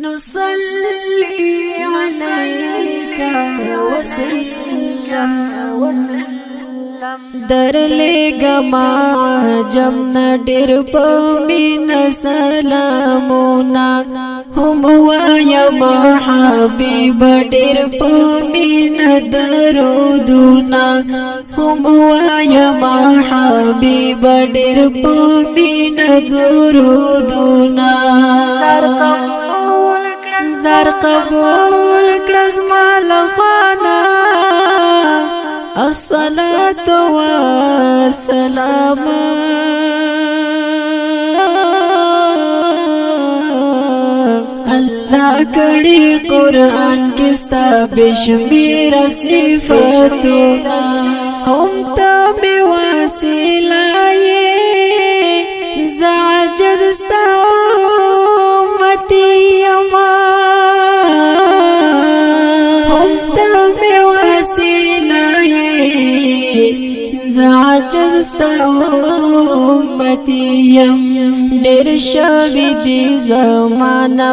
نصلي عليك وسلم درلګما جمنا ډېر په مینا سلامونه هم وایا ما حبیب ډېر په مینا درودونه هم وایا ما حبیب ډېر په مینا درودونه زار قبول کړه مال خانا الصلاة والسلام اللہ کڑی قرآن کستا بشمیر صفتنا ہم تب واسلائے زعجز استا امتی اما ہم تب زعجز استا امتی یم ډېر شوی دی زمانہ